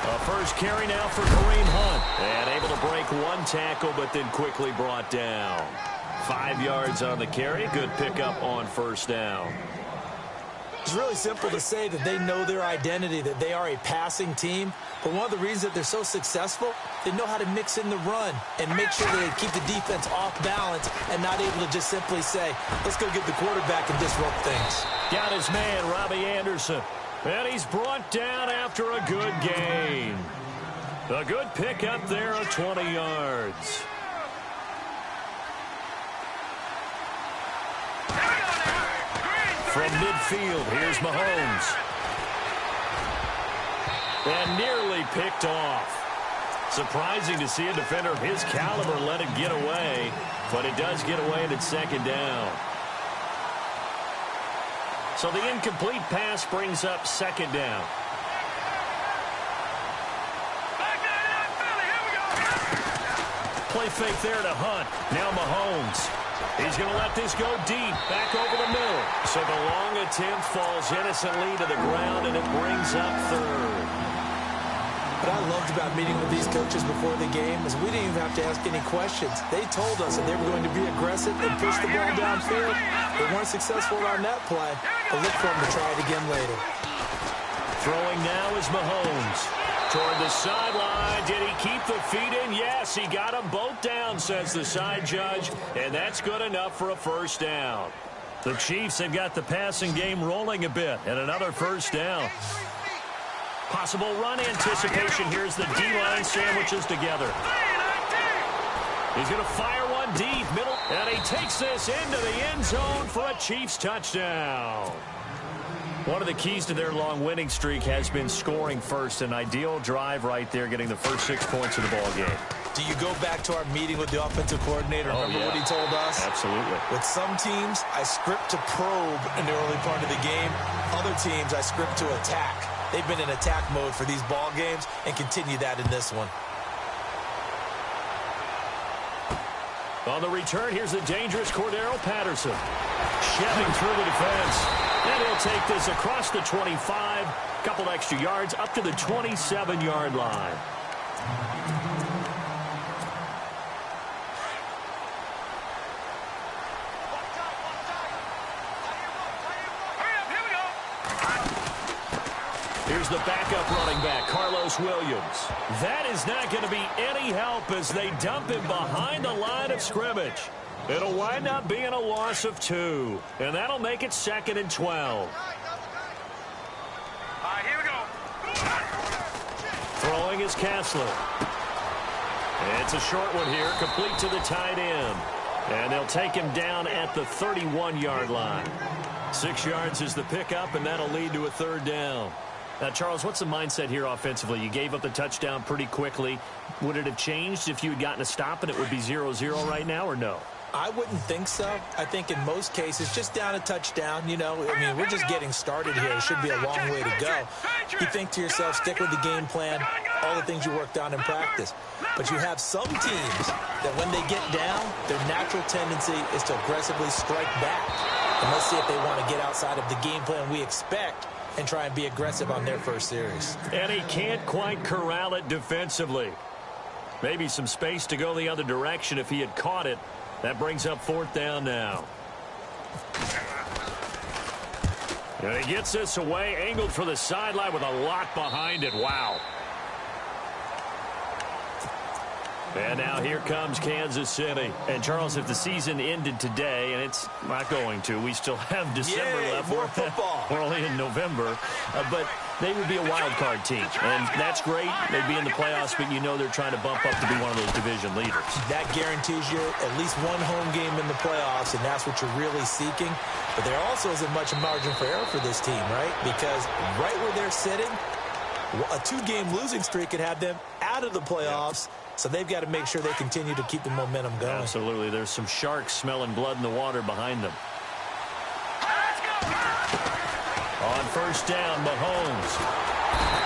A first carry now for Kareem Hunt. And able to break one tackle, but then quickly brought down. 5 yards on the carry. Good pickup on first down. It's really simple to say that they know their identity, that they are a passing team. But one of the reasons that they're so successful, they know how to mix in the run and make sure that they keep the defense off balance and not able to just simply say, let's go get the quarterback and disrupt things. Got his man, Robbie Anderson. And he's brought down after a good gain. A good pickup there of 20 yards. From midfield, here's Mahomes. And nearly picked off. Surprising to see a defender of his caliber let it get away, but it does get away and it's second down. So the incomplete pass brings up second down. Play fake there to Hunt. Now Mahomes. He's going to let this go deep, back over the middle. So the long attempt falls innocently to the ground, and it brings up third. What I loved about meeting with these coaches before the game is we didn't even have to ask any questions. They told us that they were going to be aggressive and push the ball downfield. They weren't successful on that play, but look for them to try it again later. Throwing now is Mahomes. Toward the sideline. Did he keep the feet in? Yes, he got them both down, says the side judge, and that's good enough for a first down. The Chiefs have got the passing game rolling a bit, and another first down. Possible run anticipation. Here's the D-line sandwiches together. He's going to fire one deep, middle, and he takes this into the end zone for a Chiefs touchdown. One of the keys to their long winning streak has been scoring first. An ideal drive right there, getting the first 6 points of the ball game. Do you go back to our meeting with the offensive coordinator? Remember what he told us? Absolutely. With some teams, I script to probe in the early part of the game. Other teams, I script to attack. They've been in attack mode for these ball games and continue that in this one. On the return, here's the dangerous Cordero Patterson. Shoving through the defense. And he'll take this across the 25. Couple extra yards up to the 27-yard line. Here's the backup running back, Carlos Williams. That is not going to be any help as they dump him behind the line of scrimmage. It'll wind up being a loss of 2, and that'll make it 2nd and 12. All right, here we go. Throwing is Kessler. It's a short one here, complete to the tight end. And they'll take him down at the 31-yard line. 6 yards is the pickup, and that'll lead to a third down. Now, Charles, what's the mindset here offensively? You gave up the touchdown pretty quickly. Would it have changed if you had gotten a stop and it would be 0-0 right now, or no? I wouldn't think so. I think in most cases, just down a touchdown, you know, I mean, we're just getting started here. It should be a long way to go. You think to yourself, stick with the game plan, all the things you worked on in practice. But you have some teams that when they get down, their natural tendency is to aggressively strike back. And let's see if they want to get outside of the game plan we expect and try and be aggressive on their first series. And he can't quite corral it defensively. Maybe some space to go the other direction if he had caught it. That brings up 4th down now. And he gets this away, angled for the sideline with a lot behind it. Wow. And now here comes Kansas City. And, Charles, if the season ended today, and it's not going to, we still have December left. More football. We're only in November. But they would be a wild card team. And that's great. They'd be in the playoffs, but you know they're trying to bump up to be one of those division leaders. That guarantees you at least one home game in the playoffs, and that's what you're really seeking. But there also isn't much margin for error for this team, right? Because right where they're sitting, a 2-game losing streak could have them out of the playoffs. So they've got to make sure they continue to keep the momentum going. Absolutely. There's some sharks smelling blood in the water behind them. On first down, Mahomes.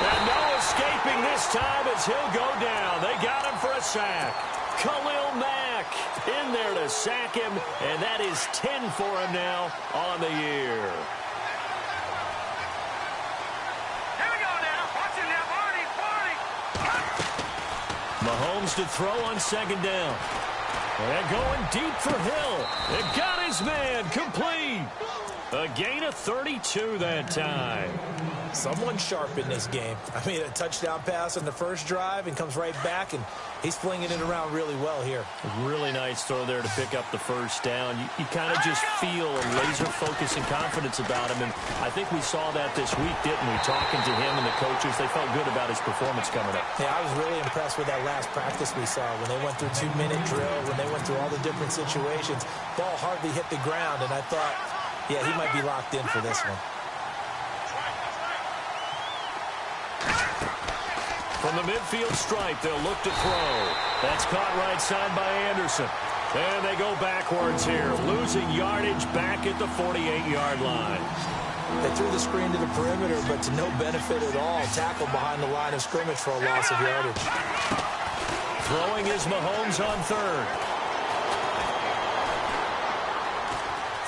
And no escaping this time as he'll go down. They got him for a sack. Khalil Mack in there to sack him, and that is 10 for him now on the year. Here we go now. Watch it now, Barney. Mahomes to throw on second down. And going deep for Hill. It got his man complete. A gain of 32 that time. Someone sharp in this game. I mean, a touchdown pass on the first drive and comes right back, and he's flinging it around really well here. A really nice throw there to pick up the first down. You kind of just feel a laser focus and confidence about him, and I think we saw that this week, didn't we? Talking to him and the coaches, they felt good about his performance coming up. Yeah, I was really impressed with that last practice we saw when they went through 2-minute drill, when they went through all the different situations. Ball hardly hit the ground, and I thought, yeah, he might be locked in for this one. From the midfield stripe, they'll look to throw. That's caught right side by Anderson. And they go backwards here, losing yardage back at the 48-yard line. They threw the screen to the perimeter, but to no benefit at all. Tackle behind the line of scrimmage for a loss of yardage. Throwing is Mahomes on third.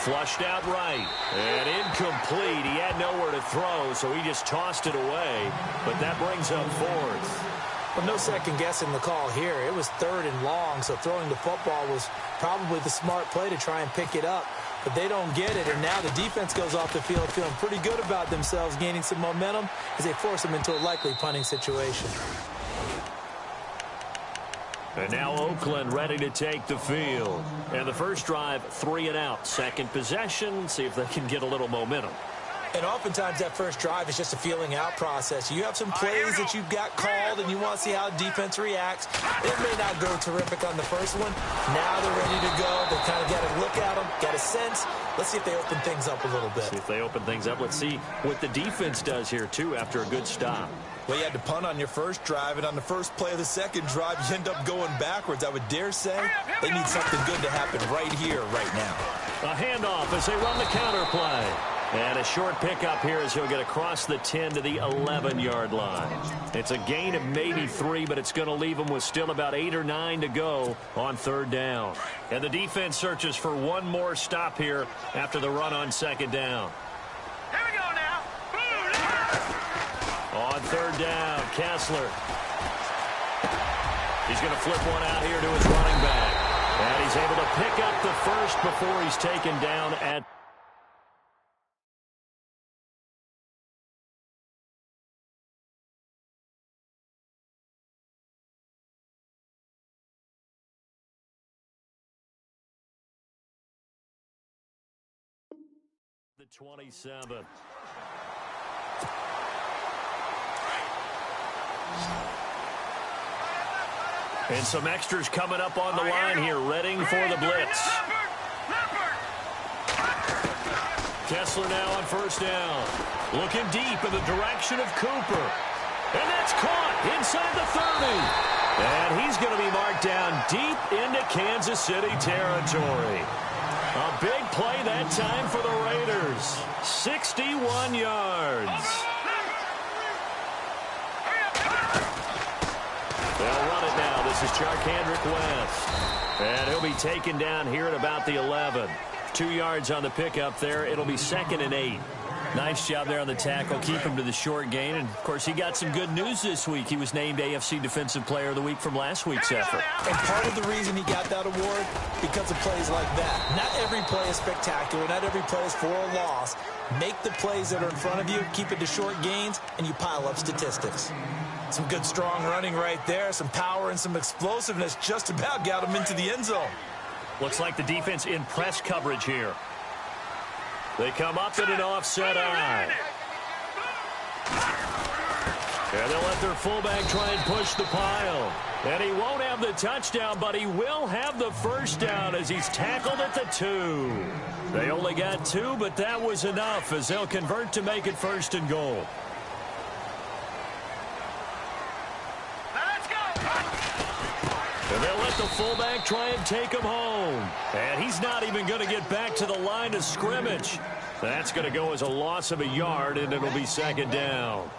Flushed out right. And incomplete. He had nowhere to throw, so he just tossed it away. But that brings up fourth. Well, no second guessing the call here. It was third and long, so throwing the football was probably the smart play to try and pick it up. But they don't get it, and now the defense goes off the field feeling pretty good about themselves, gaining some momentum as they force them into a likely punting situation. And now Oakland ready to take the field. And the first drive, 3 and out. Second possession, see if they can get a little momentum. And oftentimes that first drive is just a feeling out process. You have some plays that you've got called and you want to see how defense reacts. It may not go terrific on the first one. Now they're ready to go. They kind of got to look at them, got a sense. Let's see if they open things up a little bit. See if they open things up. Let's see what the defense does here, too, after a good stop. Well, you had to punt on your first drive, and on the first play of the second drive, you end up going backwards. I would dare say they need something good to happen right here, right now. A handoff as they run the counter play. And a short pickup here as he'll get across the 10 to the 11-yard line. It's a gain of maybe 3, but it's going to leave them with still about 8 or 9 to go on third down. And the defense searches for one more stop here after the run on second down. Here we go now. On third down, Kessler. He's going to flip one out here to his running back. And he's able to pick up the first before he's taken down at the 27. And some extras coming up on the line here, readying for the blitz. Kessler now on first down. Looking deep in the direction of Cooper. And that's caught inside the 30. And he's going to be marked down deep into Kansas City territory. A big play that time for the Raiders. 61 yards. They'll run it now. This is Charkandrick West. And he'll be taken down here at about the 11. 2 yards on the pickup there. It'll be 2nd and 8. Nice job there on the tackle. Keep him to the short gain. And, of course, he got some good news this week. He was named AFC Defensive Player of the Week from last week's effort. And part of the reason he got that award, because of plays like that. Not every play is spectacular. Not every play is for a loss. Make the plays that are in front of you, keep it to short gains, and you pile up statistics. Some good, strong running right there. Some power and some explosiveness just about got him into the end zone. Looks like the defense in press coverage here. They come up in an offset eye. And they'll let their fullback try and push the pile. And he won't have the touchdown, but he will have the first down as he's tackled at the 2. They only got 2, but that was enough as they'll convert to make it 1st and goal. And they'll let the fullback try and take him home. And he's not even going to get back to the line of scrimmage. That's going to go as a loss of a yard, and it'll be 2nd down.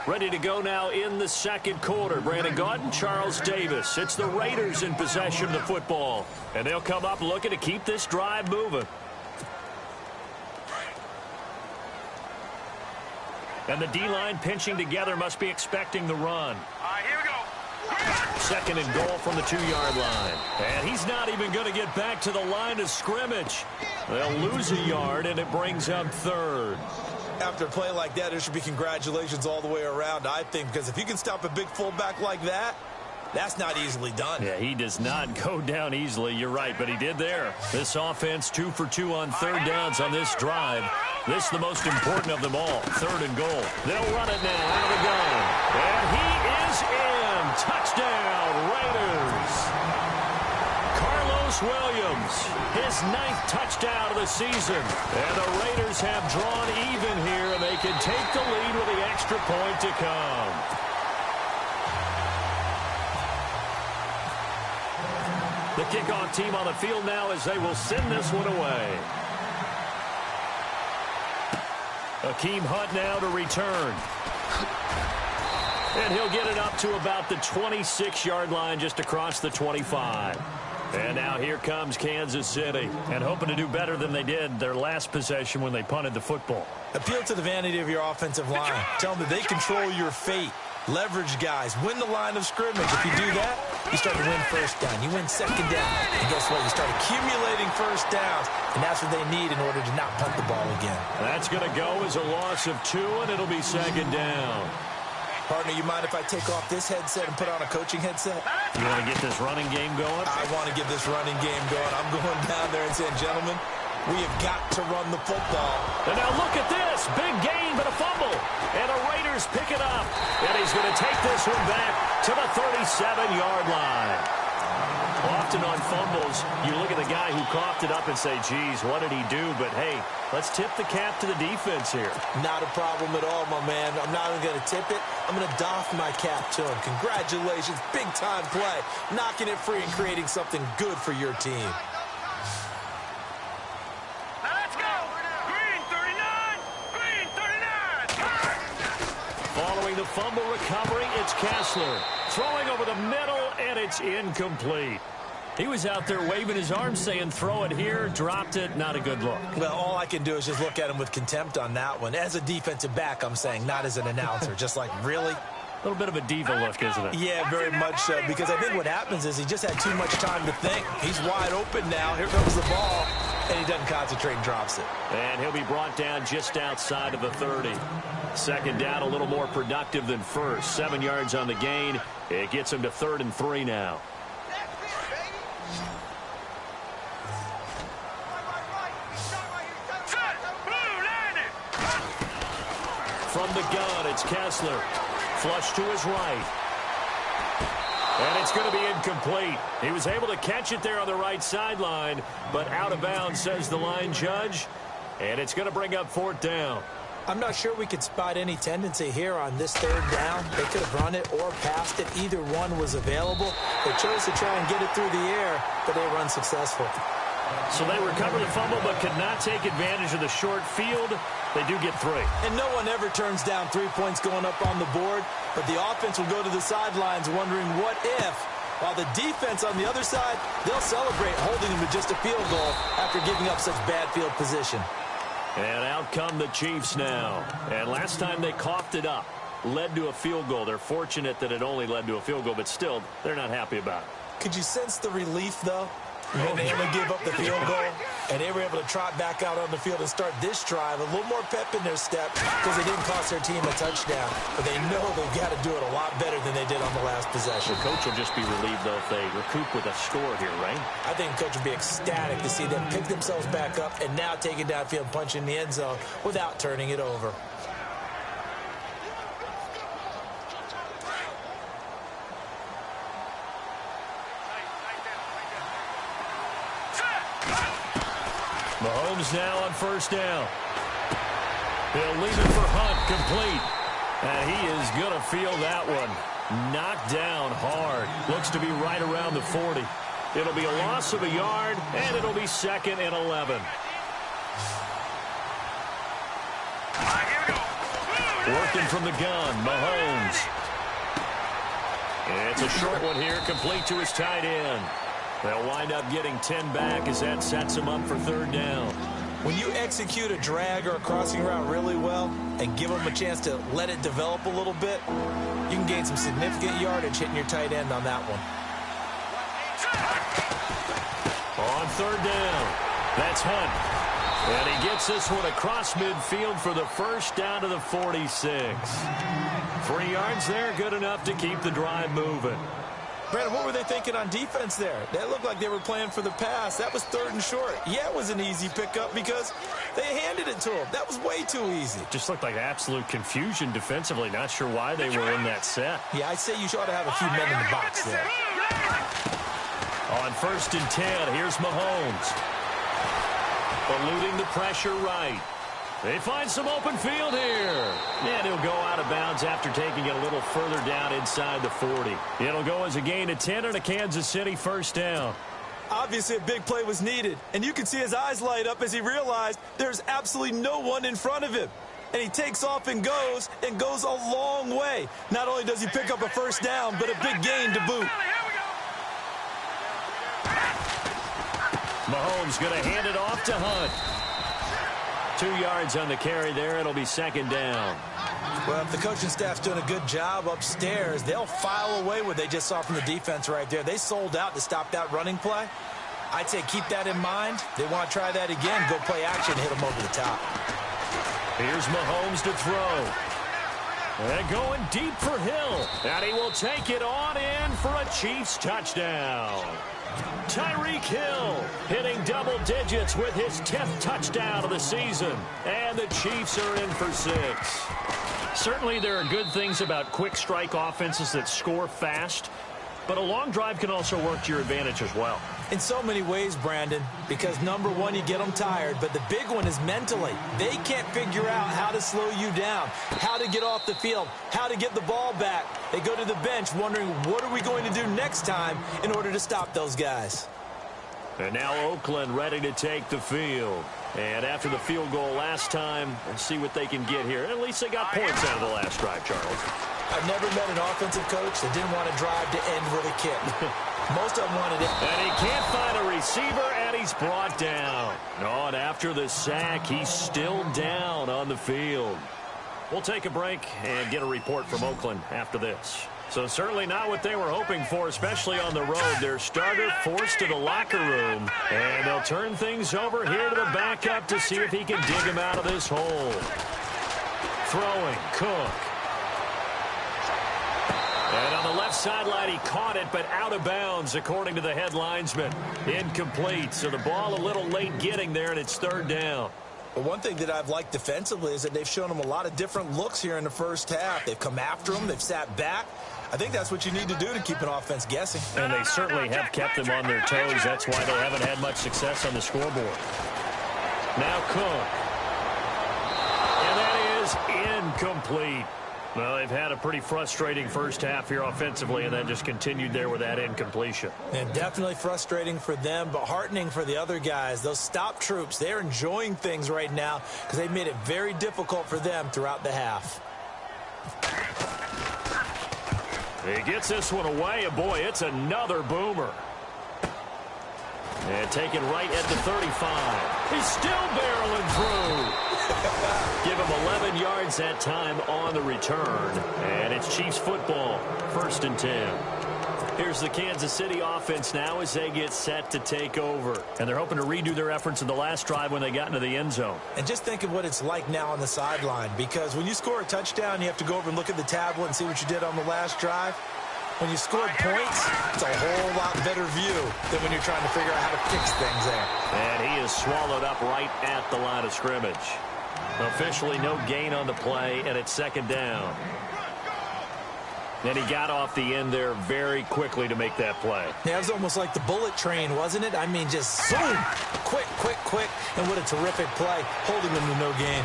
Ready to go now in the second quarter. Brandon Gaudin, Charles Davis. It's the Raiders in possession of the football. And they'll come up looking to keep this drive moving. And the D-line pinching together, must be expecting the run. Here we go. Second and goal from the 2-yard line. And he's not even going to get back to the line of scrimmage. They'll lose a yard, and it brings up third. After a play like that, there should be congratulations all the way around, I think, because if you can stop a big fullback like that, that's not easily done. Yeah, he does not go down easily. You're right, but he did there. This offense 2 for 2 on third downs on this drive. This is the most important of them all. Third and goal. They'll run it now out of the gun. And he is in. Touchdown, Raiders. Carlos Williams, his 9th touchdown of the season. And the Raiders have drawn even here, and they can take the lead with the extra point to come. The kickoff team on the field now as they will send this one away. Akeem Hunt now to return. And he'll get it up to about the 26-yard line, just across the 25. And now here comes Kansas City, and hoping to do better than they did their last possession when they punted the football. Appeal to the vanity of your offensive line. Tell them that they control your fate. Leverage guys. Win the line of scrimmage. If you do that, you start to win first down. You win second down. And guess what? You start accumulating first downs. And that's what they need in order to not punt the ball again. That's going to go as a loss of 2, and it'll be second down. Partner, you mind if I take off this headset and put on a coaching headset? You want to get this running game going? I want to get this running game going. I'm going down there and saying, gentlemen, we have got to run the football. And now look at this. Big gain, but a fumble. And the Raiders pick it up. And he's going to take this one back to the 37-yard line. Often on fumbles, you look at the guy who coughed it up and say, geez, what did he do? But, hey, let's tip the cap to the defense here. Not a problem at all, my man. I'm not even going to tip it. I'm going to doff my cap to him. Congratulations. Big-time play. Knocking it free and creating something good for your team. Let's go. Green 39. Green 39. Following the fumble recovery, it's Kessler. Throwing over the middle, and it's incomplete. He was out there waving his arms saying, throw it here, dropped it, not a good look. Well, all I can do is just look at him with contempt on that one. As a defensive back, I'm saying, not as an announcer. Just like, really? A little bit of a diva look, isn't it? Yeah, very much so, because I think what happens is he just had too much time to think. He's wide open now. Here comes the ball, and he doesn't concentrate and drops it. And he'll be brought down just outside of the 30. Second down, a little more productive than first. 7 yards on the gain. It gets him to 3rd and 3 now. From the gun, it's Kessler. Flush to his right. And it's going to be incomplete. He was able to catch it there on the right sideline, but out of bounds, says the line judge. And it's going to bring up 4th down. I'm not sure we could spot any tendency here on this 3rd down. They could have run it or passed it. Either one was available. They chose to try and get it through the air, but they were unsuccessful. So they recover the fumble but could not take advantage of the short field. They do get 3. And no one ever turns down 3 points going up on the board, but the offense will go to the sidelines wondering what if. While the defense on the other side, they'll celebrate holding them to just a field goal after giving up such bad field position. And out come the Chiefs now. And last time they coughed it up, led to a field goal. They're fortunate that it only led to a field goal, but still, they're not happy about it. Could you sense the relief, though? When they only gave up the field goal, and they were able to trot back out on the field and start this drive, a little more pep in their step because they didn't cost their team a touchdown. But they know they've got to do it a lot better than they did on the last possession. The coach will just be relieved, though, if they recoup with a score here, right? I think the coach will be ecstatic to see them pick themselves back up and now take it downfield, punch in the end zone without turning it over. Mahomes now on 1st down. He'll leave it for Hunt, complete. And he is going to feel that one. Knocked down hard. Looks to be right around the 40. It'll be a loss of a yard, and it'll be 2nd and 11. Here we go. Working from the gun, Mahomes. It's a short one here, complete to his tight end. They'll wind up getting 10 back as that sets him up for third down. When you execute a drag or a crossing route really well and give them a chance to let it develop a little bit, you can gain some significant yardage hitting your tight end on that one. On third down, that's Hunt. And he gets this one across midfield for the first down to the 46. 3 yards there, good enough to keep the drive moving. Brandon, what were they thinking on defense there? That looked like they were playing for the pass. That was 3rd and short. Yeah, it was an easy pickup because they handed it to him. That was way too easy. Just looked like absolute confusion defensively. Not sure why they were in that set. Yeah, I'd say you ought to have a few men in the box there. On 1st and 10, here's Mahomes. Eluding the pressure right. They find some open field here. And he'll go out of bounds after taking it a little further down inside the 40. It'll go as a gain of 10 and a Kansas City first down. Obviously, a big play was needed. And you can see his eyes light up as he realized there's absolutely no one in front of him. And he takes off and goes a long way. Not only does he pick up a first down, but a big gain to boot. Mahomes going to hand it off to Hunt. 2 yards on the carry there. It'll be 2nd down. Well, if the coaching staff's doing a good job upstairs, they'll file away what they just saw from the defense right there. They sold out to stop that running play. I'd say keep that in mind. They want to try that again. Go play action, hit them over the top. Here's Mahomes to throw. And going deep for Hill. And he will take it on in for a Chiefs touchdown. Tyreek Hill hitting double digits with his 10th touchdown of the season. And the Chiefs are in for 6. Certainly there are good things about quick strike offenses that score fast. But a long drive can also work to your advantage as well. In so many ways, Brandon, because number one, you get them tired, but the big one is mentally. They can't figure out how to slow you down, how to get off the field, how to get the ball back. They go to the bench wondering, what are we going to do next time in order to stop those guys? And now Oakland ready to take the field. And after the field goal last time, let's see what they can get here. At least they got points out of the last drive, Charles. I've never met an offensive coach that didn't want to drive to end with a kick. Most of them wanted it. And he can't find a receiver, and he's brought down. Oh, and after the sack, he's still down on the field. We'll take a break and get a report from Oakland after this. So certainly not what they were hoping for, especially on the road. Their starter forced to the locker room, and they'll turn things over here to the backup to see if he can dig him out of this hole. Throwing, Cook. And on the left sideline, he caught it, but out of bounds, according to the head linesman. Incomplete, so the ball a little late getting there, and it's 3rd down. Well, one thing that I've liked defensively is that they've shown them a lot of different looks here in the first half. They've come after them. They've sat back. I think that's what you need to do to keep an offense guessing. And they certainly have kept them on their toes. That's why they haven't had much success on the scoreboard. Now Cook. And that is incomplete. Well, they've had a pretty frustrating first half here offensively, and then just continued there with that incompletion. And definitely frustrating for them, but heartening for the other guys. Those stop troops, they're enjoying things right now because they've made it very difficult for them throughout the half. He gets this one away, and boy, it's another boomer. And taken right at the 35. He's still barreling through. Give him 11 yards that time on the return. And it's Chiefs football, 1st and 10. Here's the Kansas City offense now as they get set to take over. And they're hoping to redo their efforts in the last drive when they got into the end zone. And just think of what it's like now on the sideline, because when you score a touchdown, you have to go over and look at the tablet and see what you did on the last drive. When you scored points, it's a whole lot better view than when you're trying to figure out how to fix things there. And he is swallowed up right at the line of scrimmage. Officially no gain on the play, and it's 2nd down. And he got off the end there very quickly to make that play. Yeah, it was almost like the bullet train, wasn't it? I mean, just zoom, quick, quick, quick, and what a terrific play, holding them to no gain.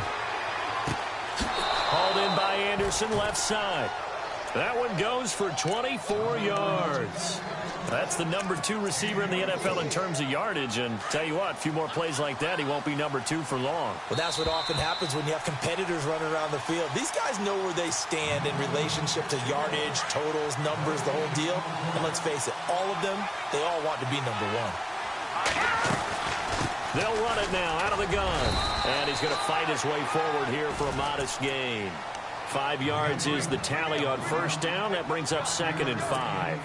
Hauled in by Anderson, left side. That one goes for 24 yards. That's the number 2 receiver in the NFL in terms of yardage. And tell you what, a few more plays like that, he won't be number 2 for long. Well, that's what often happens when you have competitors running around the field. These guys know where they stand in relationship to yardage, totals, numbers, the whole deal. And let's face it, all of them, they all want to be number 1. They'll run it now out of the gun. And he's going to fight his way forward here for a modest gain. 5 yards is the tally on first down. That brings up 2nd and 5.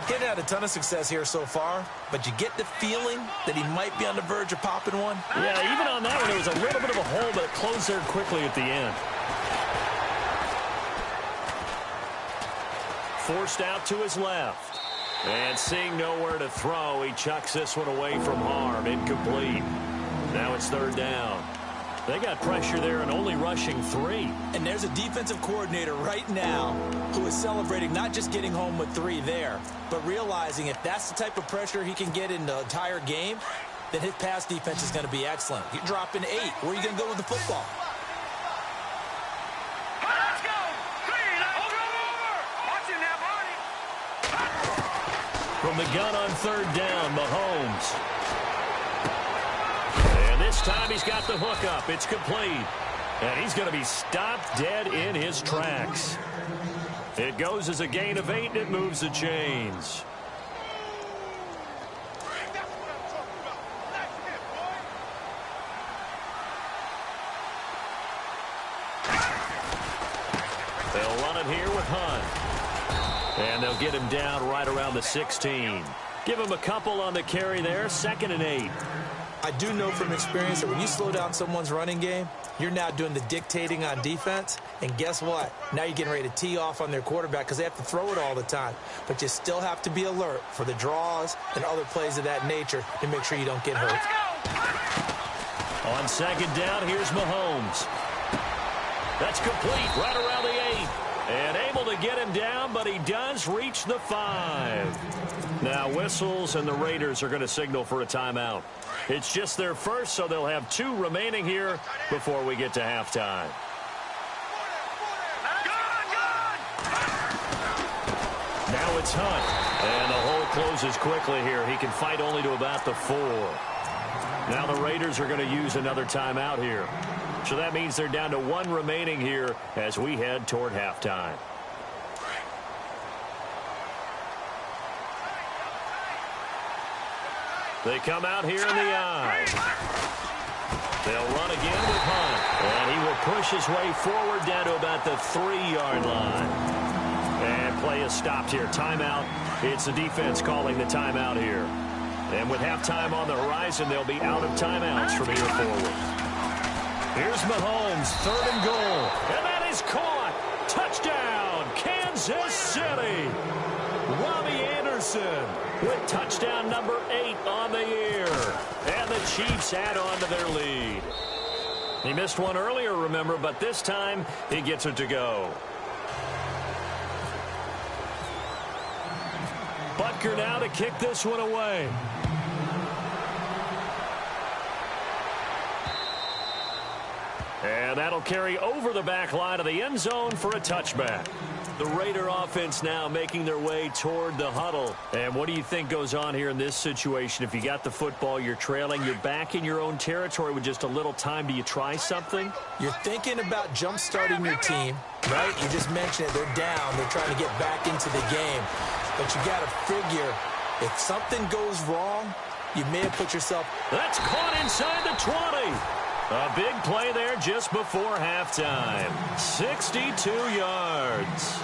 He's had a ton of success here so far, but you get the feeling that he might be on the verge of popping one. Yeah, even on that one, there was a little bit of a hole, but it closed there quickly at the end. Forced out to his left. And seeing nowhere to throw, he chucks this one away from harm. Incomplete. Now it's 3rd down. They got pressure there and only rushing 3. And there's a defensive coordinator right now who is celebrating not just getting home with 3 there, but realizing if that's the type of pressure he can get in the entire game, then his pass defense is going to be excellent. You're dropping 8. Where are you going to go with the football? Let's go. Green, over. Watching that body. From the gun on 3rd down, Mahomes. This time he's got the hook up. It's complete. And he's going to be stopped dead in his tracks. It goes as a gain of 8, and it moves the chains. They'll run it here with Hunt. And they'll get him down right around the 16. Give him a couple on the carry there. 2nd and 8. I do know from experience that when you slow down someone's running game, you're now doing the dictating on defense. And guess what? Now you're getting ready to tee off on their quarterback because they have to throw it all the time. But you still have to be alert for the draws and other plays of that nature to make sure you don't get hurt. On 2nd down, here's Mahomes. That's complete right around the 8. And able to get him down, but he does reach the 5. Now whistles, and the Raiders are going to signal for a timeout. It's just their first, so they'll have 2 remaining here before we get to halftime. Now it's Hunt, and the hole closes quickly here. He can fight only to about the 4. Now the Raiders are going to use another timeout here. So that means they're down to 1 remaining here as we head toward halftime. They come out here in the I. They'll run again with Hunt. And he will push his way forward down to about the 3-yard line. And play is stopped here. Timeout. It's the defense calling the timeout here. And with halftime on the horizon, they'll be out of timeouts from here forward. Here's Mahomes, 3rd and goal. And that is caught. Touchdown, Kansas City. Robbie Anderson with touchdown number 8 on the year. And the Chiefs add on to their lead. He missed one earlier, remember, but this time he gets it to go. Butker now to kick this one away. And that'll carry over the back line of the end zone for a touchback. The Raider offense now making their way toward the huddle. And what do you think goes on here in this situation? If you got the football, you're trailing, you're back in your own territory with just a little time. Do you try something? You're thinking about jump-starting your team, right? You just mentioned it. They're down. They're trying to get back into the game. But you got to figure if something goes wrong, you may have put yourself. That's caught inside the 20. A big play there just before halftime. 62 yards.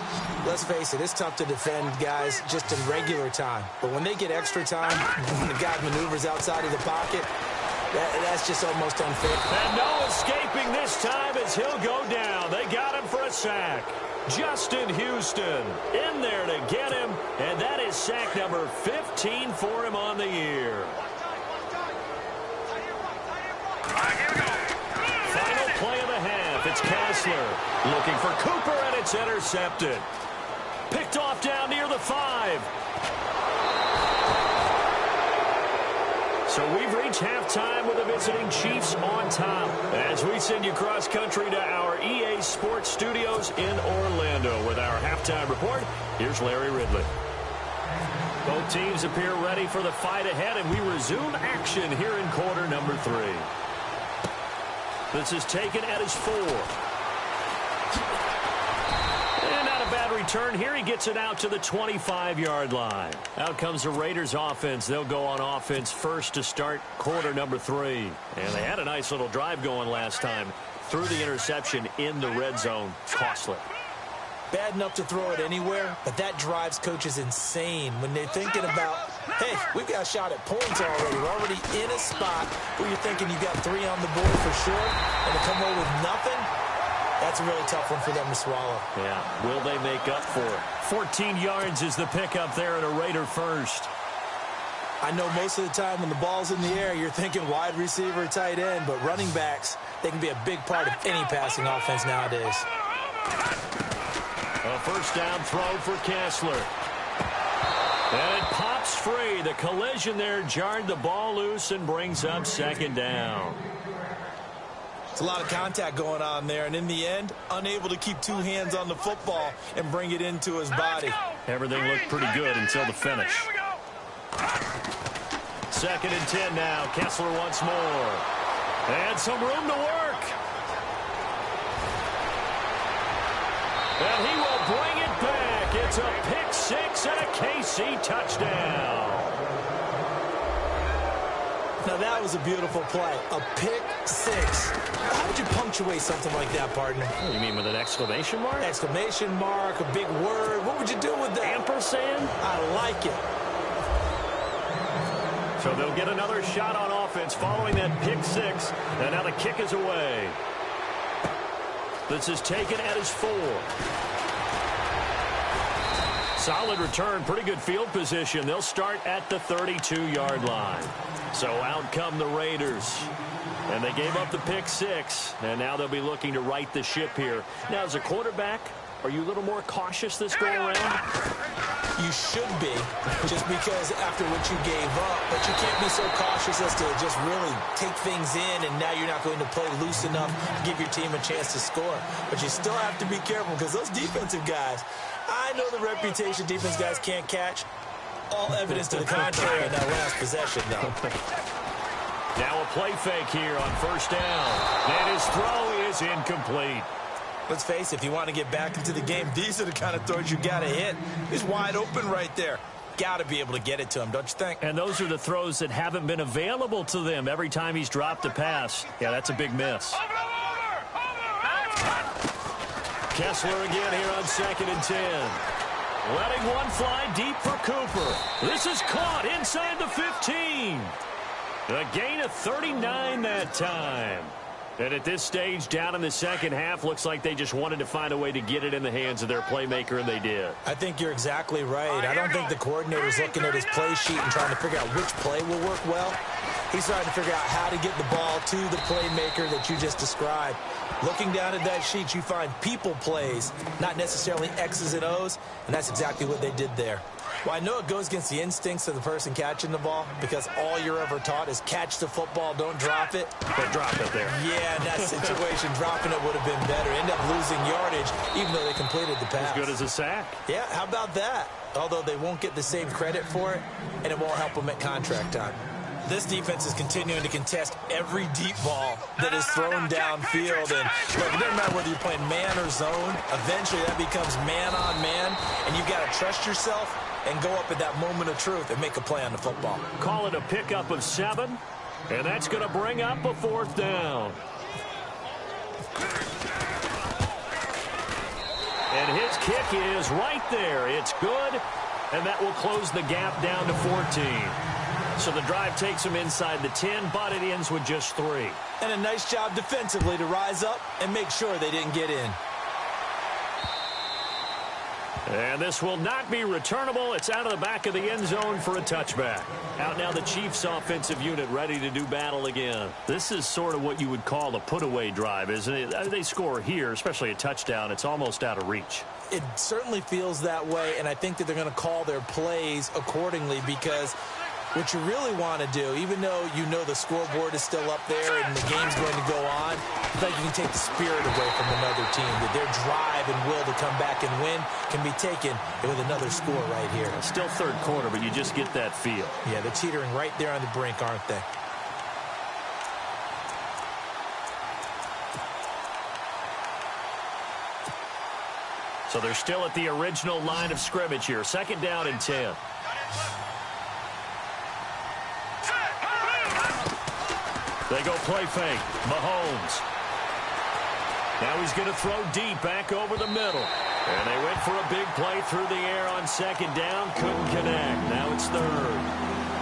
Let's face it, it's tough to defend guys just in regular time. But when they get extra time, when the guy maneuvers outside of the pocket, that's just almost unfair. And no escaping this time as he'll go down. They got him for a sack. Justin Houston in there to get him. And that is sack number 15 for him on the year. Final play of the half. It's Kessler looking for Cooper, and it's intercepted. Picked off down near the 5. So we've reached halftime with the visiting Chiefs on top as we send you cross-country to our EA Sports Studios in Orlando with our halftime report. Here's Larry Ridley. Both teams appear ready for the fight ahead, and we resume action here in quarter number 3. This is taken at his 4. And not a bad return here. He gets it out to the 25-yard line. Out comes the Raiders offense. They'll go on offense first to start quarter number 3. And they had a nice little drive going last time. Threw the interception in the red zone. Costly. Bad enough to throw it anywhere, but that drives coaches insane when they're thinking about, hey, we've got a shot at points already. We're already in a spot where you're thinking you got 3 on the board for sure, and to come away with nothing, that's a really tough one for them to swallow. Yeah, will they make up for it? 14 yards is the pickup there at a Raider first. I know most of the time when the ball's in the air, you're thinking wide receiver, tight end, but running backs, they can be a big part of any passing offense nowadays. A first down throw for Kessler. And it pops free. The collision there jarred the ball loose and brings up second down. It's a lot of contact going on there, and in the end, unable to keep 2 hands on the football and bring it into his body. Everything looked pretty good until the finish. Second and 10 now. Kessler once more. And some room to work. And he will bring it back. It's a pick 6 and a KC touchdown. Now that was a beautiful play. A pick 6. How would you punctuate something like that, partner? You mean with an exclamation mark? Exclamation mark, a big word. What would you do with that? Ampersand? I like it. So they'll get another shot on offense following that pick 6. And now the kick is away. This is taken at his 4. Solid return, pretty good field position. They'll start at the 32-yard line. So out come the Raiders. And they gave up the pick 6. And now they'll be looking to right the ship here. Now, as a quarterback, are you a little more cautious this go around? You should be, just because after what you gave up, but you can't be so cautious as to just really take things in, and now you're not going to play loose enough to give your team a chance to score. But you still have to be careful, because those defensive guys, I know the reputation defense guys can't catch. All evidence to the contrary in that last possession, though. Now a play fake here on first down. And his throw is incomplete. Let's face it, if you want to get back into the game, these are the kind of throws you got to hit. He's wide open right there. Got to be able to get it to him, don't you think? And those are the throws that haven't been available to them every time he's dropped a pass. Yeah, that's a big miss. Kessler again here on 2nd and 10. Letting one fly deep for Cooper. This is caught inside the 15. A gain of 39 that time. And at this stage, down in the second half, looks like they just wanted to find a way to get it in the hands of their playmaker, and they did. I think you're exactly right. I don't think the coordinator's looking at his play sheet and trying to figure out which play will work well. He's trying to figure out how to get the ball to the playmaker that you just described. Looking down at that sheet, you find people plays, not necessarily X's and O's, and that's exactly what they did there. Well, I know it goes against the instincts of the person catching the ball, because all you're ever taught is catch the football, don't drop it. But drop it there. Yeah, in that situation, dropping it would have been better. End up losing yardage, even though they completed the pass. As good as a sack. Yeah, how about that? Although they won't get the same credit for it, and it won't help them at contract time. This defense is continuing to contest every deep ball that is thrown downfield. And look, it doesn't matter whether you're playing man or zone. Eventually, that becomes man on man, and you've got to trust yourself and go up at that moment of truth and make a play on the football. Call it a pickup of 7, and that's going to bring up a 4th down. And his kick is right there. It's good, and that will close the gap down to 14. So the drive takes them inside the 10, but it ends with just 3. And a nice job defensively to rise up and make sure they didn't get in. And this will not be returnable. It's out of the back of the end zone for a touchback. Out now the Chiefs offensive unit ready to do battle again. This is sort of what you would call a put-away drive, isn't it? They score here, especially a touchdown. It's almost out of reach. It certainly feels that way, and I think that they're going to call their plays accordingly, because What you really want to do, even though you know the scoreboard is still up there and the game's going to go on, I think you can take the spirit away from another team, that their drive and will to come back and win can be taken with another score right here. Still third quarter, but you just get that feel. Yeah, they're teetering right there on the brink, aren't they? So they're still at the original line of scrimmage here. Second down and 10. They go play fake. Mahomes. Now he's going to throw deep back over the middle. And they went for a big play through the air on second down. Couldn't connect. Now it's third.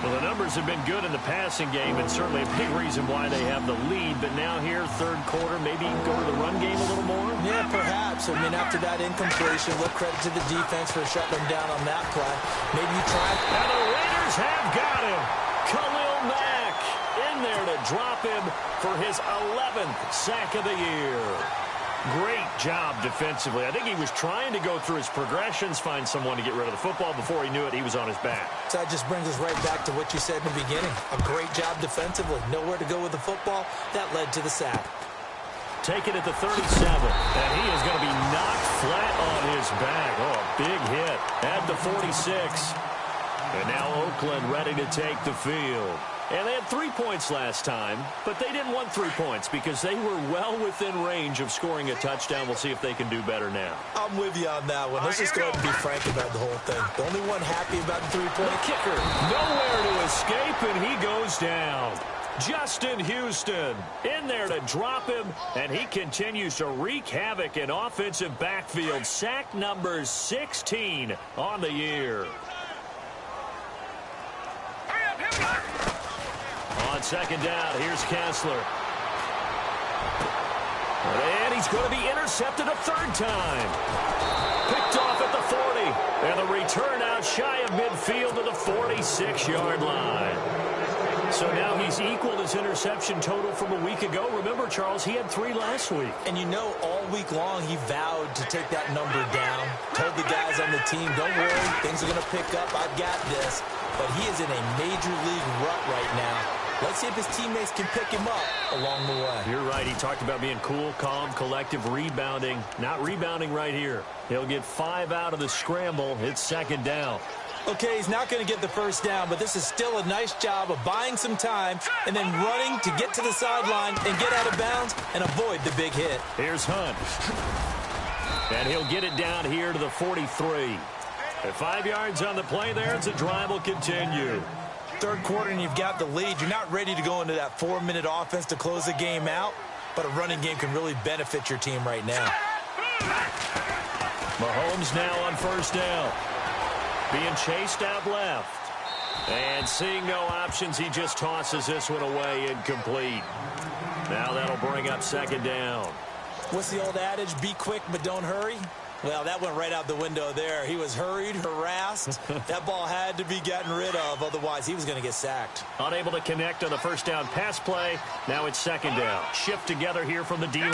Well, the numbers have been good in the passing game and certainly a big reason why they have the lead. But now here, third quarter, maybe go to the run game a little more? Yeah, perhaps. I mean, after that incompletion, look, credit to the defense for shutting them down on that play. Maybe you try. And the Raiders have got him. Khalil Mack in there to drop him for his 11th sack of the year. Great job defensively. I think he was trying to go through his progressions, find someone to get rid of the football. Before he knew it, he was on his back. So that just brings us right back to what you said in the beginning. A great job defensively. Nowhere to go with the football. That led to the sack. Take it at the 37. And he is going to be knocked flat on his back. Oh, a big hit at the 46. And now Oakland ready to take the field. And they had 3 points last time, but they didn't want 3 points because they were well within range of scoring a touchdown. We'll see if they can do better now. I'm with you on that one. Let's just go ahead and be frank about the whole thing. The only one happy about the three-point kicker. Nowhere to escape, and he goes down. Justin Houston in there to drop him, and he continues to wreak havoc in offensive backfield. Sack number 16 on the year. On second down, here's Kessler. And he's going to be intercepted a third time. Picked off at the 40. And the return out shy of midfield to the 46-yard line. So now he's equaled his interception total from a week ago. Remember, Charles, he had 3 last week. And you know, all week long he vowed to take that number down. Told the guys on the team, don't worry, things are going to pick up. I've got this. But he is in a major league rut right now. Let's see if his teammates can pick him up along the way. You're right. He talked about being cool, calm, collective, rebounding. Not rebounding right here. He'll get 5 out of the scramble. It's second down. Okay, he's not going to get the first down, but this is still a nice job of buying some time and then running to get to the sideline and get out of bounds and avoid the big hit. Here's Hunt. And he'll get it down here to the 43. At 5 yards on the play there, as the drive will continue. Third quarter and you've got the lead. You're not ready to go into that 4-minute offense to close the game out, but a running game can really benefit your team right now. Mahomes now on first down. Being chased out left. And seeing no options, he just tosses this one away incomplete. Now that'll bring up second down. What's the old adage? Be quick, but don't hurry. Well, that went right out the window there. He was hurried, harassed. That ball had to be gotten rid of, otherwise he was going to get sacked. Unable to connect on the first down pass play. Now it's second down. Shift together here from the D-line.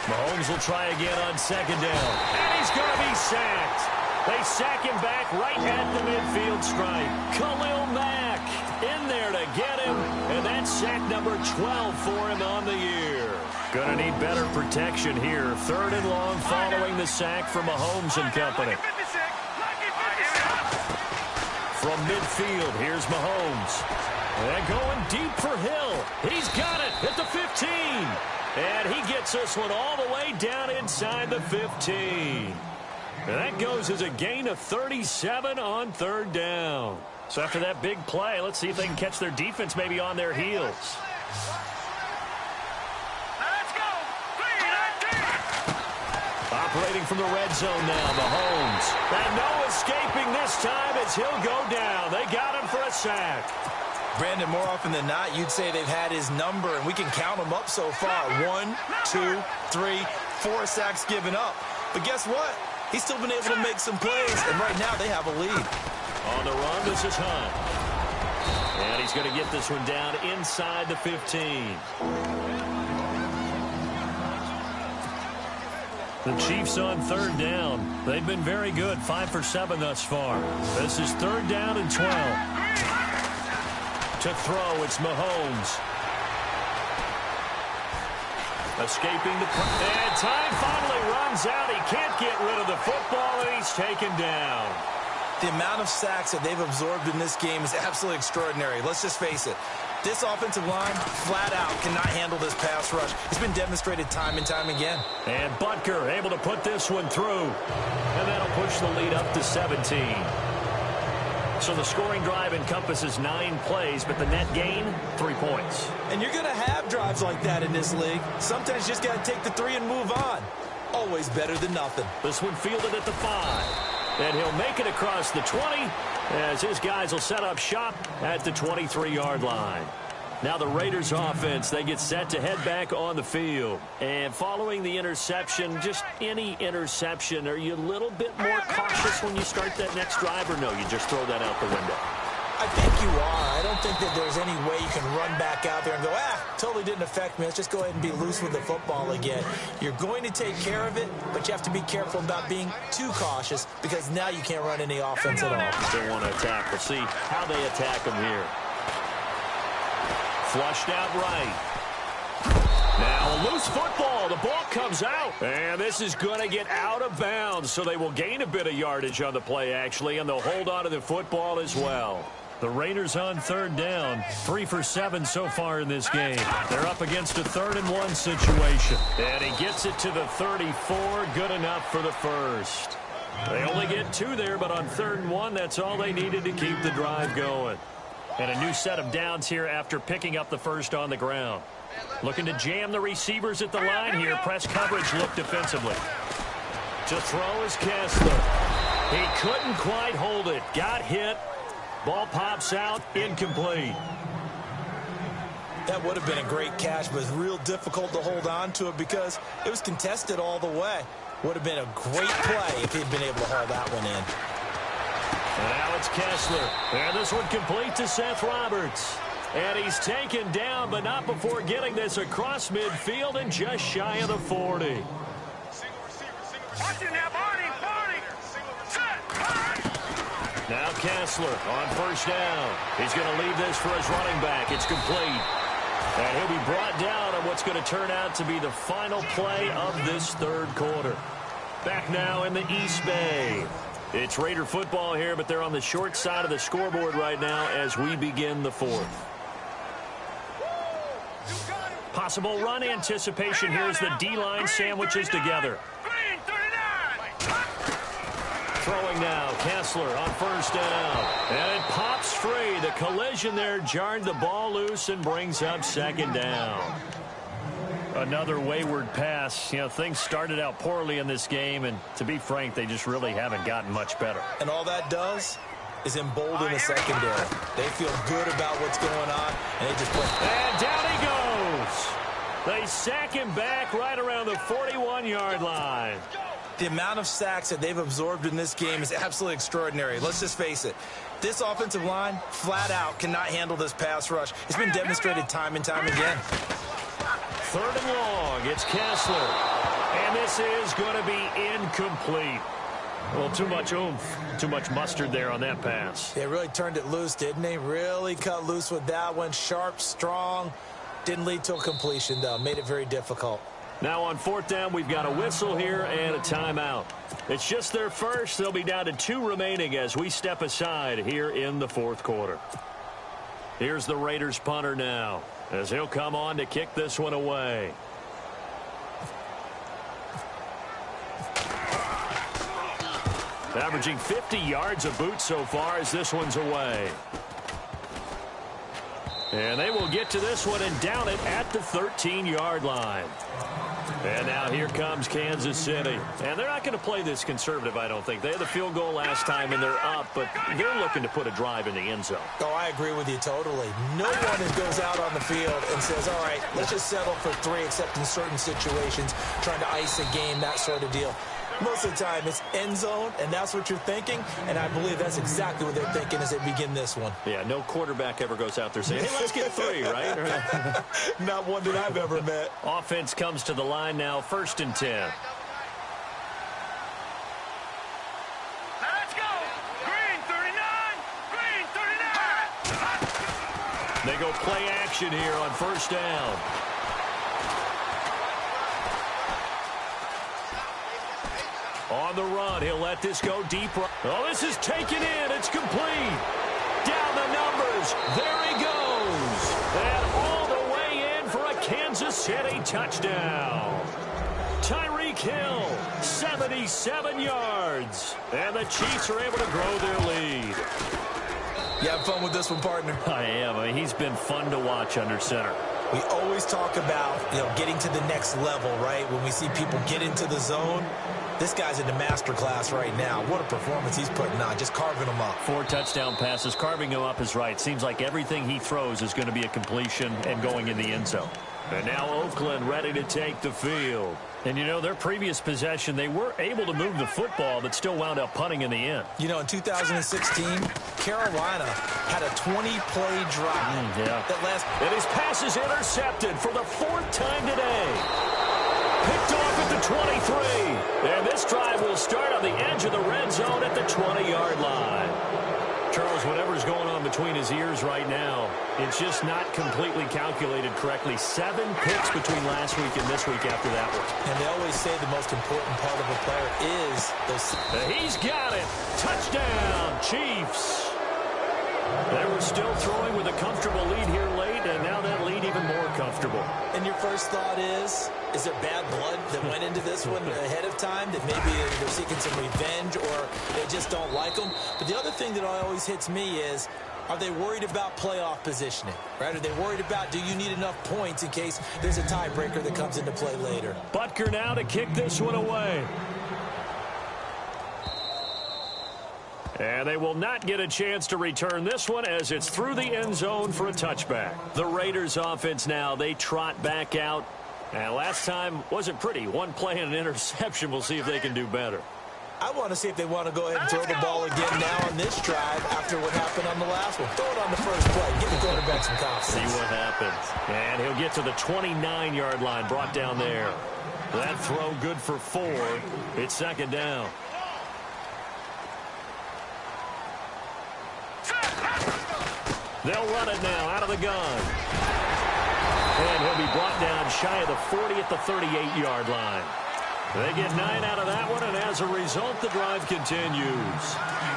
Mahomes will try again on second down. And he's going to be sacked. They sack him back right at the midfield stripe. Khalil Mack in there to get him. And that's sack number 12 for him on the year. Going to need better protection here. Third and long following the sack from Mahomes and company. From midfield, here's Mahomes. And going deep for Hill. He's got it at the 15. And he gets this one all the way down inside the 15. And that goes as a gain of 37 on third down. So after that big play, let's see if they can catch their defense maybe on their heels. Operating from the red zone now, Mahomes. And no escaping this time as he'll go down. They got him for a sack. Brandon, more often than not, you'd say they've had his number, and we can count them up so far. 1, 2, 3, 4 sacks given up. But guess what? He's still been able to make some plays, and right now they have a lead. On the run, this is Hunt. And he's going to get this one down inside the 15. The Chiefs on third down. They've been very good, 5 for 7 thus far. This is third down and 12. To throw, it's Mahomes. Escaping the... And time finally runs out. He can't get rid of the football, and he's taken down. The amount of sacks that they've absorbed in this game is absolutely extraordinary. Let's just face it. This offensive line, flat out, cannot handle this pass rush. It's been demonstrated time and time again. And Butker able to put this one through. And that'll push the lead up to 17. So the scoring drive encompasses 9 plays, but the net gain, 3 points. And you're going to have drives like that in this league. Sometimes you just got to take the 3 and move on. Always better than nothing. This one fielded at the 5. And he'll make it across the 20 as his guys will set up shop at the 23-yard line. Now the Raiders offense, they get set to head back on the field. And following the interception, just any interception, are you a little bit more cautious when you start that next drive, or no, you just throw that out the window? I think you are. I don't think that there's any way you can run back out there and go, totally didn't affect me. Let's just go ahead and be loose with the football again. You're going to take care of it, but you have to be careful about being too cautious because now you can't run any offense at all. They want to attack. We'll see how they attack them here. Flushed out right. Now a loose football. The ball comes out. And this is going to get out of bounds, so they will gain a bit of yardage on the play, actually, and they'll hold on to the football as well. The Raiders on third down, 3 for 7 so far in this game. They're up against a 3rd and 1 situation. And he gets it to the 34, good enough for the first. They only get 2 there, but on 3rd and 1, that's all they needed to keep the drive going. And a new set of downs here after picking up the first on the ground. Looking to jam the receivers at the line here. Press coverage look defensively. To throw is Kessler. He couldn't quite hold it. Got hit. Ball pops out, incomplete. That would have been a great catch, but it's real difficult to hold on to it because it was contested all the way. Would have been a great play if he'd been able to haul that one in. And now it's Kessler. And this one complete to Seth Roberts. And he's taken down, but not before getting this across midfield and just shy of the 40. Now Kessler on first down. He's going to leave this for his running back. It's complete. And he'll be brought down on what's going to turn out to be the final play of this 3rd quarter. Back now in the East Bay. It's Raider football here, but they're on the short side of the scoreboard right now as we begin the 4th. Possible run anticipation here as the D-line sandwiches together. Throwing now, Kessler on first down. And it pops free. The collision there jarred the ball loose and brings up 2nd down. Another wayward pass. You know, things started out poorly in this game, and to be frank, they just really haven't gotten much better. And all that does is embolden the secondary. They feel good about what's going on, and they just play. And down he goes. They sack him back right around the 41-yard line. The amount of sacks that they've absorbed in this game is absolutely extraordinary. Let's just face it. This offensive line, flat out, cannot handle this pass rush. It's been demonstrated time and time again. 3rd and long. It's Kessler. And this is going to be incomplete. Well, too much oomph, too much mustard there on that pass. They really turned it loose, didn't they? Really cut loose with that one. Sharp, strong. Didn't lead to a completion, though. Made it very difficult. Now on 4th down, we've got a whistle here and a timeout. It's just their first. They'll be down to 2 remaining as we step aside here in the 4th quarter. Here's the Raiders punter now as he'll come on to kick this one away. Averaging 50 yards a boot so far as this one's away. And they will get to this one and down it at the 13-yard line. And now here comes Kansas City. And they're not going to play this conservative, I don't think. They had the field goal last time, and they're up, but they're looking to put a drive in the end zone. Oh, I agree with you totally. No one goes out on the field and says, all right, let's just settle for 3, except in certain situations, trying to ice a game, that sort of deal. Most of the time, it's end zone, and that's what you're thinking, and I believe that's exactly what they're thinking as they begin this one. Yeah, no quarterback ever goes out there saying, hey, let's get 3, right? Not one that I've ever met. Offense comes to the line now, 1st and 10. They go play action here on first down. On the run, he'll let this go deep. Oh, this is taken in. It's complete. Down the numbers. There he goes. And all the way in for a Kansas City touchdown. Tyreek Hill, 77 yards. And the Chiefs are able to grow their lead. You have fun with this one, partner? I am. I mean, he's been fun to watch under center. We always talk about, getting to the next level, right? When we see people get into the zone. This guy's in the master class right now. What a performance he's putting on, just carving them up. 4 touchdown passes. Carving them up is right. Seems like everything he throws is going to be a completion and going in the end zone. And now Oakland ready to take the field. And, their previous possession, they were able to move the football, but still wound up punting in the end. In 2016, Carolina had a 20-play drive. And his pass is intercepted for the 4th time today. Picked off at the 23. And this drive will start on the edge of the red zone at the 20-yard line. Charles, whatever's going on between his ears right now, it's just not completely calculated correctly. 7 picks between last week and this week after that one. And they always say the most important part of a player is those. He's got it. Touchdown, Chiefs. They were still throwing with a comfortable lead here late, and now that lead even more comfortable. And your first thought is there bad blood that went into this one ahead of time, that maybe they're seeking some revenge or they just don't like them? But the other thing that always hits me is, are they worried about playoff positioning? Right? Are they worried about, do you need enough points in case there's a tiebreaker that comes into play later? Butker now to kick this one away. And they will not get a chance to return this one as it's through the end zone for a touchback. The Raiders offense now, they trot back out. And last time wasn't pretty. 1 play and an interception. We'll see if they can do better. I want to see if they want to go ahead and throw the ball again now on this drive after what happened on the last one. Throw it on the first play. Give the quarterback some confidence. See what happens. And he'll get to the 29-yard line, brought down there. That throw good for 4. It's 2nd down. They'll run it now out of the gun. And he'll be brought down shy of the 40 at the 38-yard line. They get 9 out of that one, and as a result, the drive continues.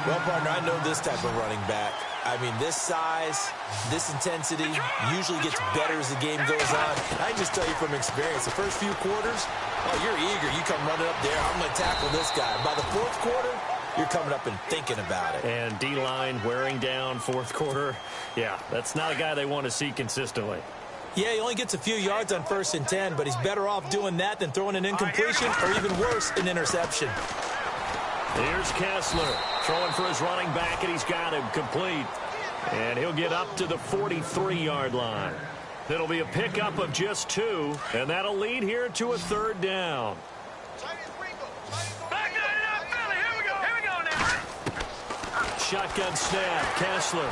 Well, partner, I know this type of running back. I mean, this size, this intensity usually gets better as the game goes on. I can just tell you from experience, the first few quarters, you're eager. You come running up there, I'm going to tackle this guy. By the 4th quarter, you're coming up and thinking about it. And D-line wearing down 4th quarter. Yeah, that's not a guy they want to see consistently. Yeah, he only gets a few yards on 1st and 10, but he's better off doing that than throwing an incompletion or even worse, an interception. Here's Kessler throwing for his running back, and he's got him complete. And he'll get up to the 43-yard line. It'll be a pickup of just 2, and that'll lead here to a 3rd down. Shotgun snap, Kessler.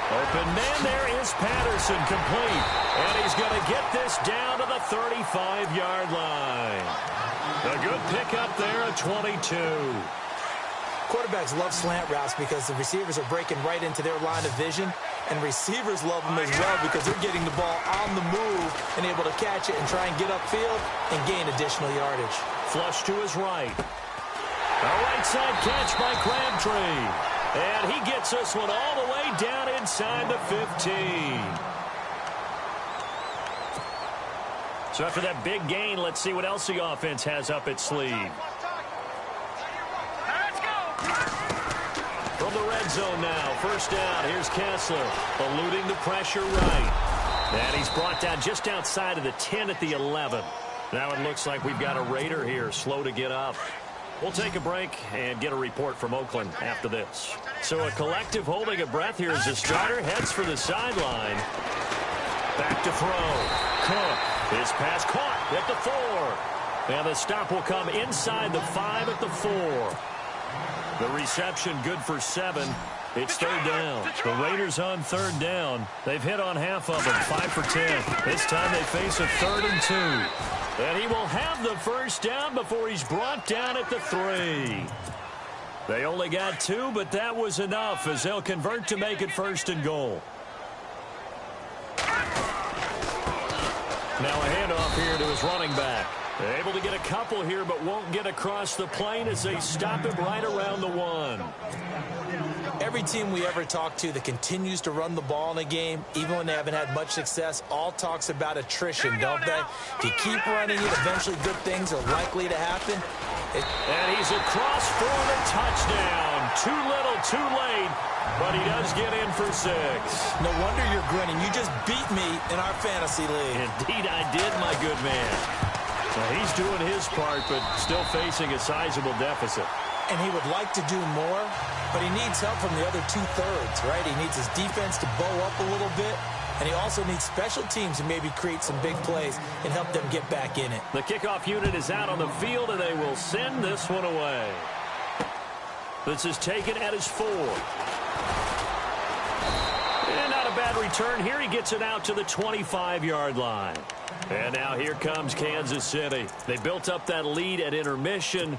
Open man, there is Patterson, complete. And he's going to get this down to the 35-yard line. A good pickup there at 22. Quarterbacks love slant routes because the receivers are breaking right into their line of vision. And receivers love them as well because they're getting the ball on the move and able to catch it and try and get upfield and gain additional yardage. Flush to his right. A right side catch by Crabtree. And he gets this one all the way down inside the 15. So after that big gain, let's see what else the offense has up its sleeve. From the red zone now, 1st down. Here's Kessler eluding the pressure right. And he's brought down just outside of the 10 at the 11. Now it looks like we've got a Raider here, slow to get up. We'll take a break and get a report from Oakland after this. So a collective holding a breath here as the starter heads for the sideline. Back to throw. Cook. His pass caught at the 4. And the stop will come inside the 5 at the 4. The reception good for 7. It's 3rd down. The Raiders on 3rd down. They've hit on half of them, 5 for 10. This time they face a 3rd and 2. And he will have the 1st down before he's brought down at the 3. They only got 2, but that was enough as they'll convert to make it 1st and goal. Now a handoff here to his running back. Able to get a couple here, but won't get across the plane as they stop him right around the 1. Every team we ever talk to that continues to run the ball in a game, even when they haven't had much success, all talks about attrition, don't they? If you keep running it, eventually good things are likely to happen. And he's across for the touchdown. Too little, too late, but he does get in for 6. No wonder you're grinning. You just beat me in our fantasy league. Indeed I did, my good man. Now, he's doing his part, but still facing a sizable deficit. And he would like to do more, but he needs help from the other 2/3, right? He needs his defense to bow up a little bit, and he also needs special teams to maybe create some big plays and help them get back in it. The kickoff unit is out on the field, and they will send this one away. This is taken at his 4. And not a bad return here. He gets it out to the 25-yard line. And now here comes Kansas City. They built up that lead at intermission,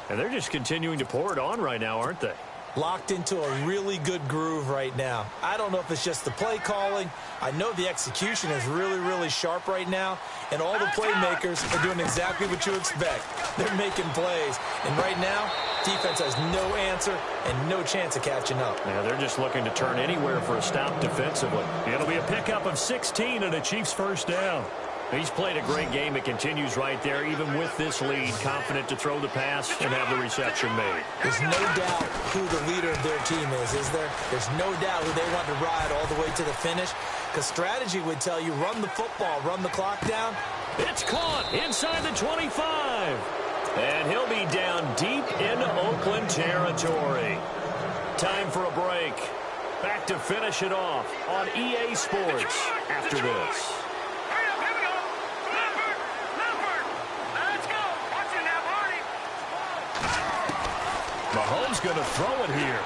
and they're just continuing to pour it on right now, aren't they? Locked into a really good groove right now. I don't know if it's just the play calling. I know the execution is really, really sharp right now, and all the playmakers are doing exactly what you expect. They're making plays, and right now, defense has no answer and no chance of catching up. Yeah, they're just looking to turn anywhere for a stop defensively. It'll be a pickup of 16 and a Chiefs first down. He's played a great game. It continues right there, even with this lead, confident to throw the pass and have the reception made. There's no doubt who the leader of their team is there? There's no doubt who they want to ride all the way to the finish, because strategy would tell you run the football, run the clock down. It's caught inside the 25. And he'll be down deep into Oakland territory. Time for a break. Back to finish it off on EA Sports after this. Mahomes going to throw it here.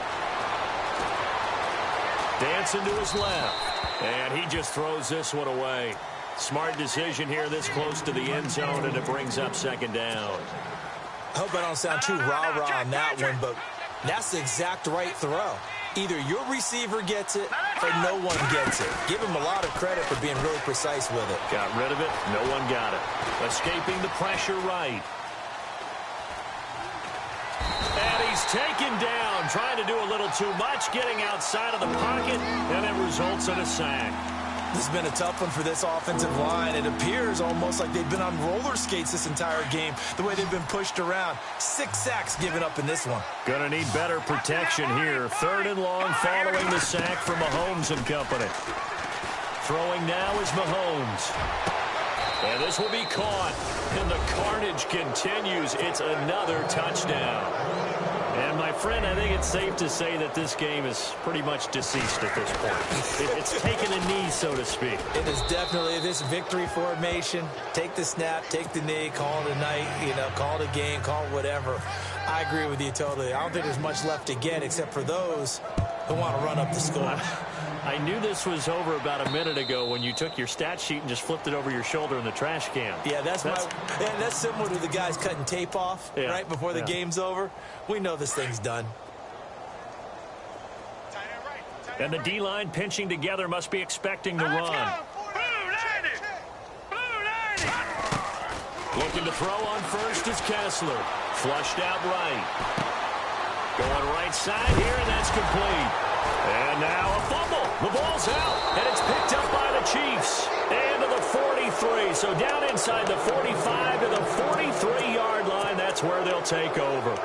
Dancing to his left. And he just throws this one away. Smart decision here this close to the end zone, and it brings up second down. I hope I don't sound too rah-rah on that one, but that's the exact right throw. Either your receiver gets it or no one gets it. Give him a lot of credit for being really precise with it. Got rid of it. No one got it. Escaping the pressure right. And he's taken down, trying to do a little too much, getting outside of the pocket, and it results in a sack. This has been a tough one for this offensive line. It appears almost like they've been on roller skates this entire game, the way they've been pushed around. 6 sacks given up in this one. Gonna need better protection here. 3rd and long following the sack from Mahomes and company. Throwing now is Mahomes. And this will be caught. And the carnage continues. It's another touchdown. And, my friend, I think it's safe to say that this game is pretty much deceased at this point. It's taken a knee, so to speak. It is definitely this victory formation. Take the snap, take the knee, call it a night, call it a game, call it whatever. I agree with you totally. I don't think there's much left to get except for those who want to run up the score. I knew this was over about a minute ago when you took your stat sheet and just flipped it over your shoulder in the trash can. Yeah, that's similar to the guys cutting tape off right before the game's over. We know this thing's done. And the D-line pinching together must be expecting the run. Looking to throw on first is Kessler. Flushed out right. Going right side here, and that's complete. And now a fumble. The ball's out, and it's picked up by the Chiefs. And to the 43. So down inside the 45 to the 43-yard line. That's where they'll take over.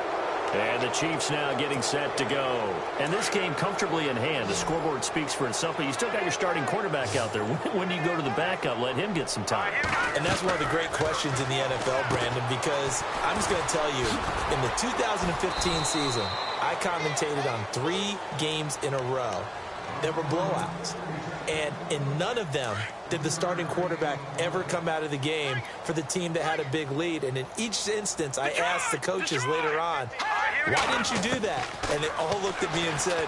And the Chiefs now getting set to go. And this game comfortably in hand. The scoreboard speaks for itself, but you still got your starting quarterback out there. When do you go to the backup? Let him get some time. And that's one of the great questions in the NFL, Brandon, because I'm just going to tell you, in the 2015 season, I commentated on 3 games in a row that were blowouts. And in none of them did the starting quarterback ever come out of the game for the team that had a big lead. And in each instance, I asked the coaches later on, why didn't you do that? And they all looked at me and said,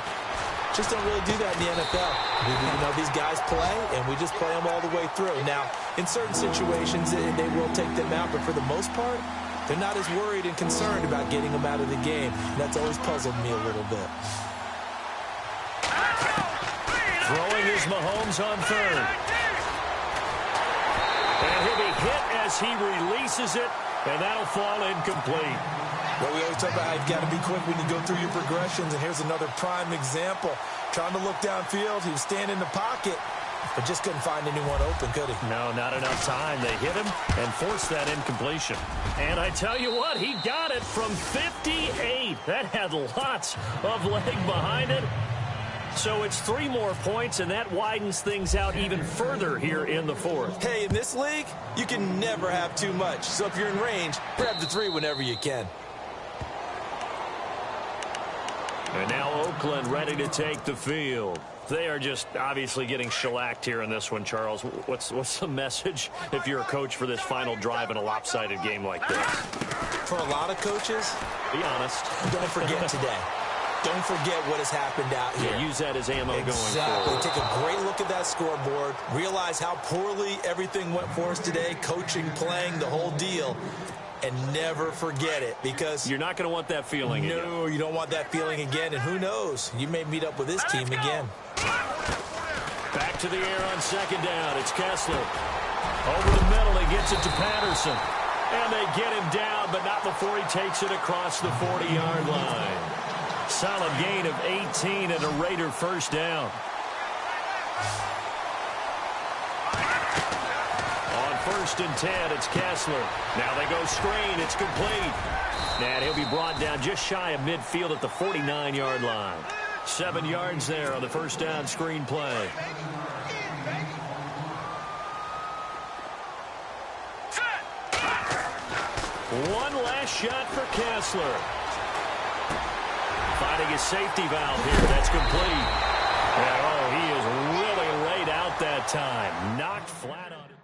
just don't really do that in the NFL. These guys play, and we just play them all the way through. Now, in certain situations, they will take them out, but for the most part, they're not as worried and concerned about getting them out of the game. And that's always puzzled me a little bit. Throwing is Mahomes on third. And he'll be hit as he releases it, and that'll fall incomplete. Well, we always talk about how you've got to be quick when you go through your progressions, and here's another prime example. Trying to look downfield, he was standing in the pocket, but just couldn't find anyone open, could he? No, not enough time. They hit him and forced that incompletion. And I tell you what, he got it from 58. That had lots of leg behind it. So it's 3 more points, and that widens things out even further here in the fourth. Hey, in this league, you can never have too much. So if you're in range, grab the 3 whenever you can. And now Oakland ready to take the field. They are just obviously getting shellacked here in this one, Charles. What's the message if you're a coach for this final drive in a lopsided game like this? For a lot of coaches, be honest. Don't forget today. Don't forget what has happened out here. Yeah, use that as ammo going Exactly. forward. Take a great look at that scoreboard. Realize how poorly everything went for us today. Coaching, playing, the whole deal. And never forget it, because you're not going to want that feeling again. No, you don't want that feeling again. And who knows? You may meet up with this team again. Back to the air on second down. It's Kessler. Over the middle, he gets it to Patterson. And they get him down, but not before he takes it across the 40-yard line. Solid gain of 18 and a Raider first down. On 1st and 10, it's Kessler. Now they go screen. It's complete. And he'll be brought down just shy of midfield at the 49-yard line. 7 yards there on the first down screen play. One last shot for Kessler. Finding his safety valve here. That's complete. And, oh, he is really laid out that time. Knocked flat on it.